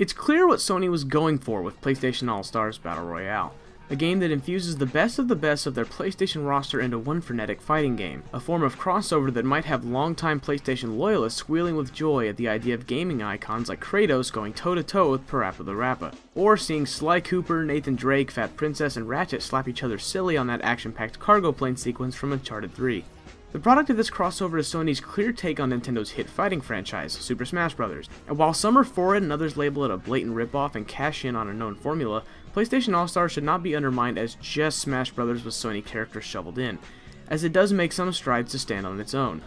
It's clear what Sony was going for with PlayStation All-Stars Battle Royale, a game that infuses the best of their PlayStation roster into one frenetic fighting game, a form of crossover that might have longtime PlayStation loyalists squealing with joy at the idea of gaming icons like Kratos going toe-to-toe with Parappa the Rapper, or seeing Sly Cooper, Nathan Drake, Fat Princess, and Ratchet slap each other silly on that action-packed cargo plane sequence from Uncharted 3. The product of this crossover is Sony's clear take on Nintendo's hit fighting franchise, Super Smash Bros. And while some are for it and others label it a blatant ripoff and cash in on a known formula, PlayStation All-Stars should not be undermined as just Smash Bros. With Sony characters shoveled in, as it does make some strides to stand on its own.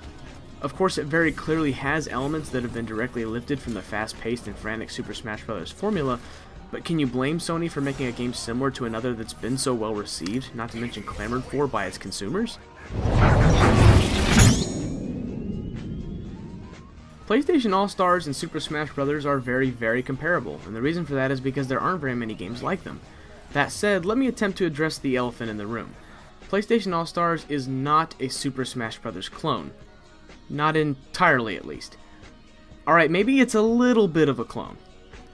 Of course, it very clearly has elements that have been directly lifted from the fast-paced and frantic Super Smash Bros. Formula, but can you blame Sony for making a game similar to another that's been so well received, not to mention clamored for by its consumers? PlayStation All-Stars and Super Smash Bros. Are very comparable, and the reason for that is because there aren't very many games like them. That said, let me attempt to address the elephant in the room. PlayStation All-Stars is not a Super Smash Bros. Clone. Not entirely, at least. Alright, maybe it's a little bit of a clone.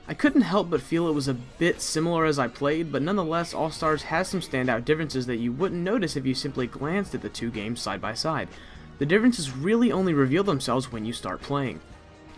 I couldn't help but feel it was a bit similar as I played, but nonetheless, All-Stars has some standout differences that you wouldn't notice if you simply glanced at the two games side by side. The differences really only reveal themselves when you start playing.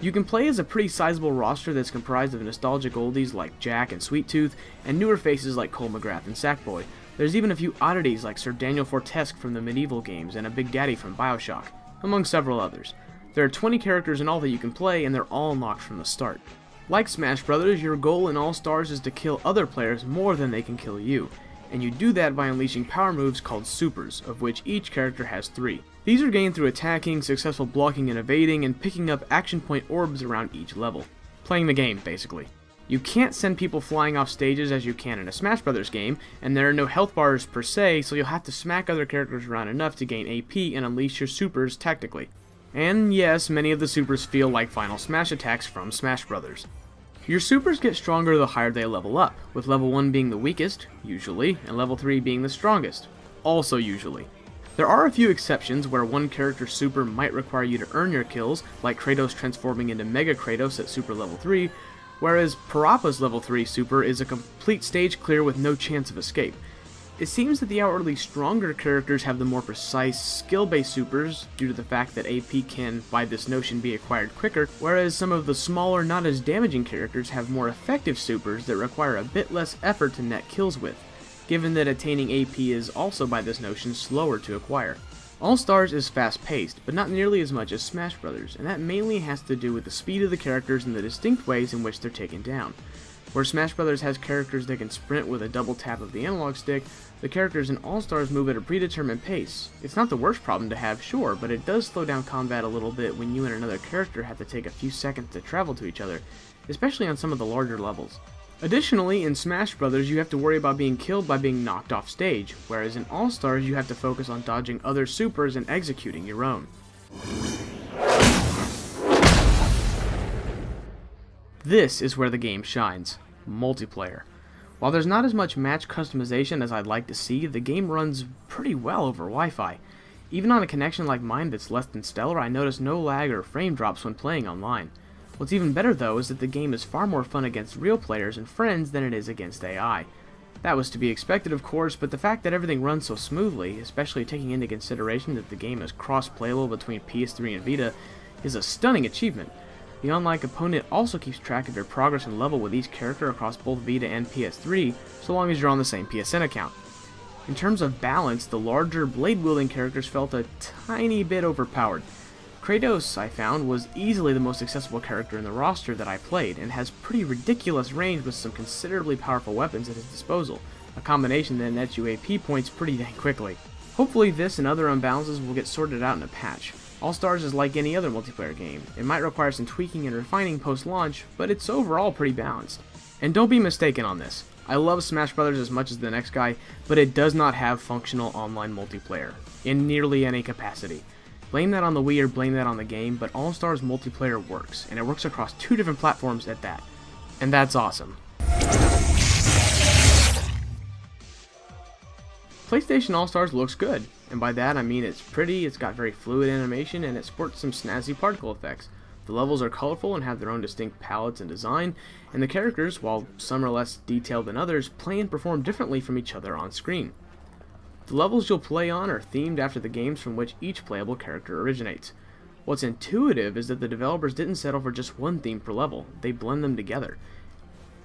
You can play as a pretty sizable roster that's comprised of nostalgic oldies like Jack and Sweet Tooth, and newer faces like Cole McGrath and Sackboy. There's even a few oddities like Sir Daniel Fortesque from the Medieval games and a Big Daddy from Bioshock, among several others. There are 20 characters in all that you can play, and they're all unlocked from the start. Like Smash Bros., your goal in All-Stars is to kill other players more than they can kill you, and you do that by unleashing power moves called supers, of which each character has 3. These are gained through attacking, successful blocking and evading, and picking up action point orbs around each level. Playing the game, basically. You can't send people flying off stages as you can in a Smash Bros. Game, and there are no health bars per se, so you'll have to smack other characters around enough to gain AP and unleash your supers tactically. And yes, many of the supers feel like final smash attacks from Smash Bros. Your supers get stronger the higher they level up, with level 1 being the weakest, usually, and level 3 being the strongest, also usually. There are a few exceptions where one character's super might require you to earn your kills, like Kratos transforming into Mega Kratos at super level 3, whereas Parappa's level 3 super is a complete stage clear with no chance of escape. It seems that the outwardly stronger characters have the more precise, skill-based supers, due to the fact that AP can, by this notion, be acquired quicker, whereas some of the smaller, not as damaging characters have more effective supers that require a bit less effort to net kills with, given that attaining AP is also, by this notion, slower to acquire. All-Stars is fast-paced, but not nearly as much as Smash Bros., and that mainly has to do with the speed of the characters and the distinct ways in which they're taken down. Where Smash Bros. Has characters that can sprint with a double tap of the analog stick, the characters in All-Stars move at a predetermined pace. It's not the worst problem to have, sure, but it does slow down combat a little bit when you and another character have to take a few seconds to travel to each other, especially on some of the larger levels. Additionally, in Smash Bros. You have to worry about being killed by being knocked off stage, whereas in All-Stars you have to focus on dodging other supers and executing your own. This is where the game shines. Multiplayer. While there's not as much match customization as I'd like to see, the game runs pretty well over Wi-Fi. Even on a connection like mine that's less than stellar, I notice no lag or frame drops when playing online. What's even better though is that the game is far more fun against real players and friends than it is against AI. That was to be expected of course, but the fact that everything runs so smoothly, especially taking into consideration that the game is cross-playable between PS3 and Vita, is a stunning achievement. The online component also keeps track of your progress and level with each character across both Vita and PS3, so long as you're on the same PSN account. In terms of balance, the larger blade-wielding characters felt a tiny bit overpowered. Kratos, I found, was easily the most accessible character in the roster that I played, and has pretty ridiculous range with some considerably powerful weapons at his disposal, a combination that nets you AP points pretty dang quickly. Hopefully this and other imbalances will get sorted out in a patch. All-Stars is like any other multiplayer game. It might require some tweaking and refining post-launch, but it's overall pretty balanced. And don't be mistaken on this. I love Smash Bros. As much as the next guy, but it does not have functional online multiplayer, in nearly any capacity. Blame that on the Wii or blame that on the game, but All-Stars multiplayer works, and it works across 2 different platforms at that. And that's awesome. PlayStation All-Stars looks good, and by that I mean it's pretty, it's got very fluid animation, and it sports some snazzy particle effects. The levels are colorful and have their own distinct palettes and design, and the characters, while some are less detailed than others, play and perform differently from each other on screen. The levels you'll play on are themed after the games from which each playable character originates. What's intuitive is that the developers didn't settle for just one theme per level, they blend them together.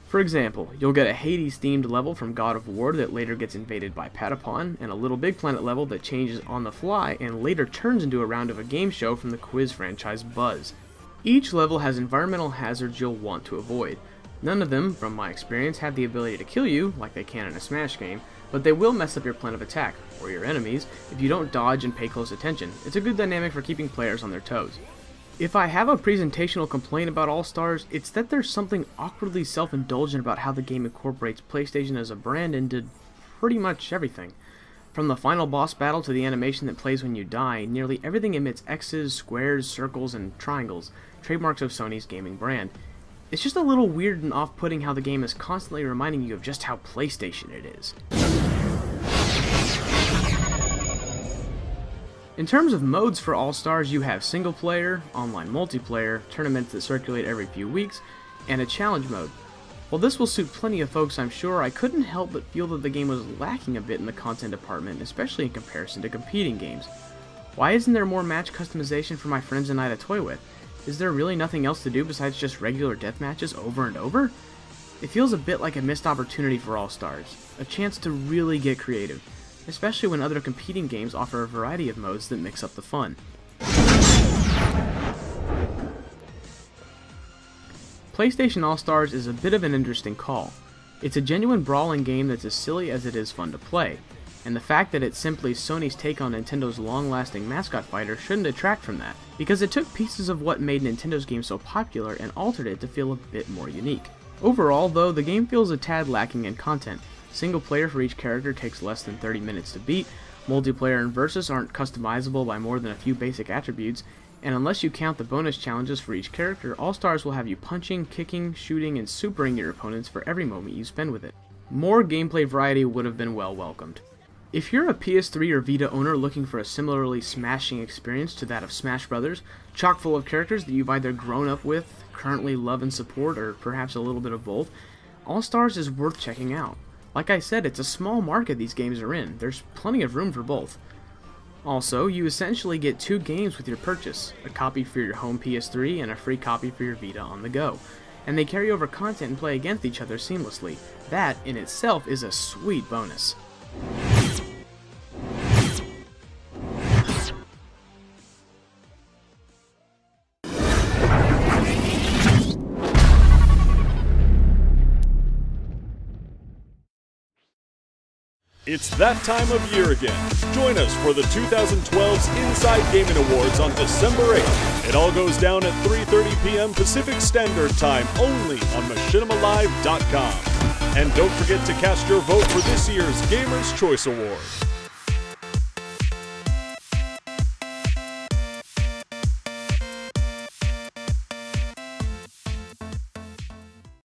For example, you'll get a Hades-themed level from God of War that later gets invaded by Patapon, and a Little Big Planet level that changes on the fly and later turns into a round of a game show from the quiz franchise Buzz. Each level has environmental hazards you'll want to avoid. None of them, from my experience, have the ability to kill you, like they can in a Smash game, but they will mess up your plan of attack, or your enemies, if you don't dodge and pay close attention. It's a good dynamic for keeping players on their toes. If I have a presentational complaint about All-Stars, it's that there's something awkwardly self-indulgent about how the game incorporates PlayStation as a brand into pretty much everything. From the final boss battle to the animation that plays when you die, nearly everything emits X's, squares, circles, and triangles, trademarks of Sony's gaming brand. It's just a little weird and off-putting how the game is constantly reminding you of just how PlayStation it is. In terms of modes for All-Stars, you have single player, online multiplayer, tournaments that circulate every few weeks, and a challenge mode. While this will suit plenty of folks, I'm sure, I couldn't help but feel that the game was lacking a bit in the content department, especially in comparison to competing games. Why isn't there more match customization for my friends and I to toy with? Is there really nothing else to do besides just regular death matches over and over? It feels a bit like a missed opportunity for All-Stars, a chance to really get creative, especially when other competing games offer a variety of modes that mix up the fun. PlayStation All-Stars is a bit of an interesting call. It's a genuine brawling game that's as silly as it is fun to play, and the fact that it's simply Sony's take on Nintendo's long-lasting mascot fighter shouldn't detract from that, because it took pieces of what made Nintendo's game so popular and altered it to feel a bit more unique. Overall, though, the game feels a tad lacking in content. Single player for each character takes less than 30 minutes to beat, multiplayer and versus aren't customizable by more than a few basic attributes, and unless you count the bonus challenges for each character, All-Stars will have you punching, kicking, shooting, and supering your opponents for every moment you spend with it. More gameplay variety would have been well welcomed. If you're a PS3 or Vita owner looking for a similarly smashing experience to that of Smash Bros., chock full of characters that you've either grown up with, currently love and support, or perhaps a little bit of both, All-Stars is worth checking out. Like I said, it's a small market these games are in. There's plenty of room for both. Also, you essentially get 2 games with your purchase, a copy for your home PS3 and a free copy for your Vita on the go. And they carry over content and play against each other seamlessly. That, in itself, is a sweet bonus. It's that time of year again. Join us for the 2012's Inside Gaming Awards on December 8th. It all goes down at 3:30 p.m. Pacific Standard Time only on machinimalive.com. And don't forget to cast your vote for this year's Gamer's Choice Award.